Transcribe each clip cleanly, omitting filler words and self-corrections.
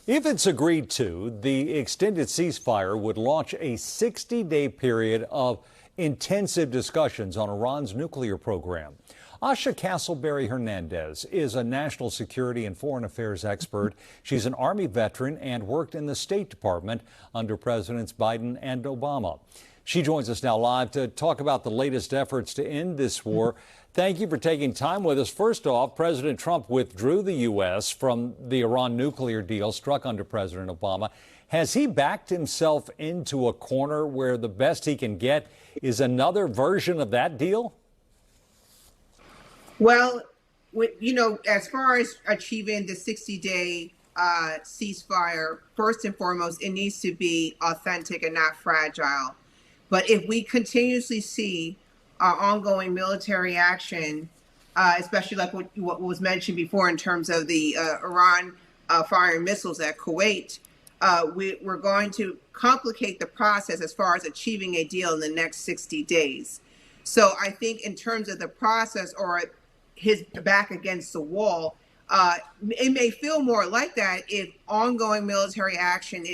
If it's agreed to, the extended ceasefire would launch a 60-day period of intensive discussions on Iran's nuclear program. Asha Castleberry-Hernandez is a national security and foreign affairs expert. She's an Army veteran and worked in the State Department under Presidents Biden and Obama. She joins us now live to talk about the latest efforts to end this war. Thank you for taking time with us. First off, President Trump withdrew the U.S. from the Iran nuclear deal struck under President Obama. Has he backed himself into a corner where the best he can get is another version of that deal? Well, as far as achieving the 60-day ceasefire, first and foremost, it needs to be authentic and not fragile. But if we continuously see ongoing military action, especially like what was mentioned before in terms of the Iran firing missiles at Kuwait, we're going to complicate the process as far as achieving a deal in the next 60 days. So I think in terms of the process or his back against the wall, it may feel more like that if ongoing military action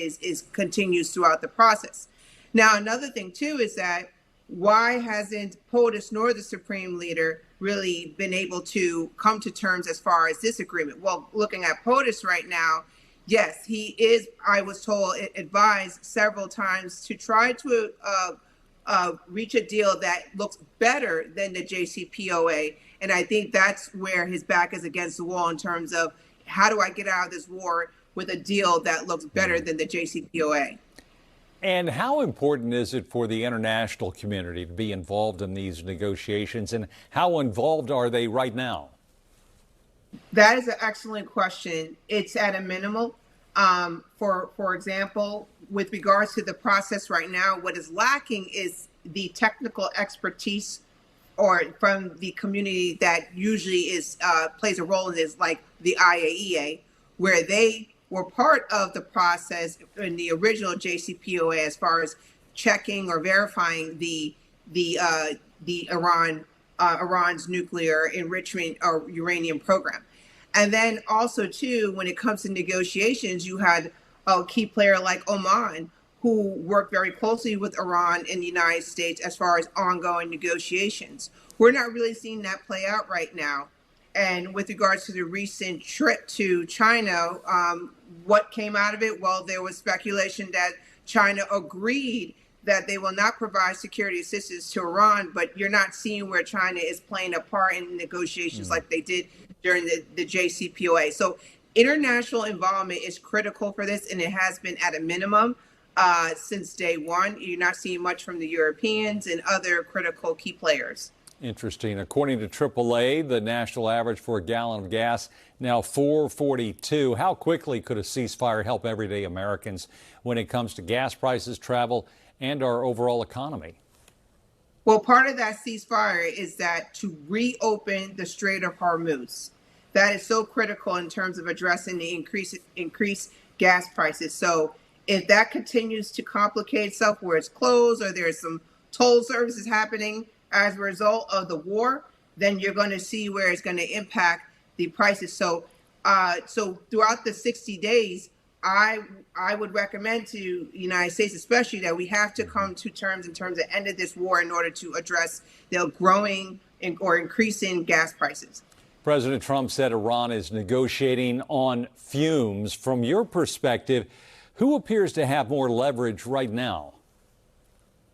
continues throughout the process. Now, another thing, too, is that why hasn't POTUS nor the Supreme Leader really been able to come to terms as far as this agreement? Well, looking at POTUS right now, yes, he is, I was told, advised several times to try to reach a deal that looks better than the JCPOA. And I think that's where his back is against the wall in terms of how do I get out of this war with a deal that looks better than the JCPOA. And how important is it for the international community to be involved in these negotiations, and how involved are they right now? That is an excellent question. It's at a minimum. For example, with regards to the process right now, what is lacking is the technical expertise or from the community that usually plays a role in this, like the IAEA, where they were part of the process in the original JCPOA as far as checking or verifying the Iran's nuclear enrichment or uranium program. And then also, too, when it comes to negotiations, you had a key player like Oman, who worked very closely with Iran and the United States as far as ongoing negotiations. We're not really seeing that play out right now. And with regards to the recent trip to China, what came out of it? Well, there was speculation that China agreed that they will not provide security assistance to Iran, but you're not seeing where China is playing a part in negotiations like they did during the JCPOA. So international involvement is critical for this, and it has been at a minimum since day one. You're not seeing much from the Europeans and other critical key players. Interesting. According to AAA, the national average for a gallon of gas now $4.42. How quickly could a ceasefire help everyday Americans when it comes to gas prices, travel, and our overall economy? Well, part of that ceasefire is that to reopen the Strait of Hormuz. That is so critical in terms of addressing the increased gas prices. So if that continues to complicate itself where it's closed or there's some toll services happening as a result of the war, then you're going to see where it's going to impact the prices. So throughout the 60 days, I would recommend to the United States, especially, that we have to come to terms in terms of ending this war in order to address the growing or increasing gas prices. President Trump said Iran is negotiating on fumes. From your perspective, who appears to have more leverage right now?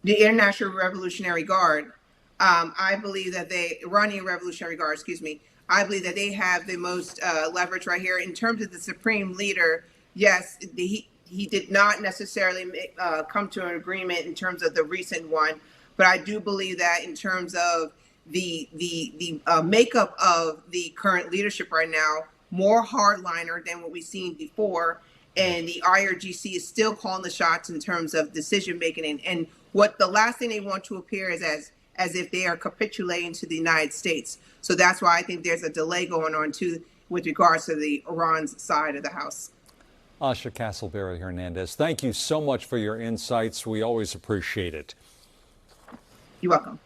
The International Revolutionary Guard. I believe that Iranian Revolutionary Guard, excuse me. I believe that they have the most leverage right here. In terms of the Supreme Leader, yes, he did not necessarily come to an agreement in terms of the recent one, but I do believe that in terms of the makeup of the current leadership right now, more hardliner than what we've seen before, and the IRGC is still calling the shots in terms of decision making, and what the last thing they want to appear is as if they are capitulating to the United States. So that's why I think there's a delay going on too with regards to the Iran's side of the house. Asha Castleberry-Hernandez, thank you so much for your insights. We always appreciate it. You're welcome.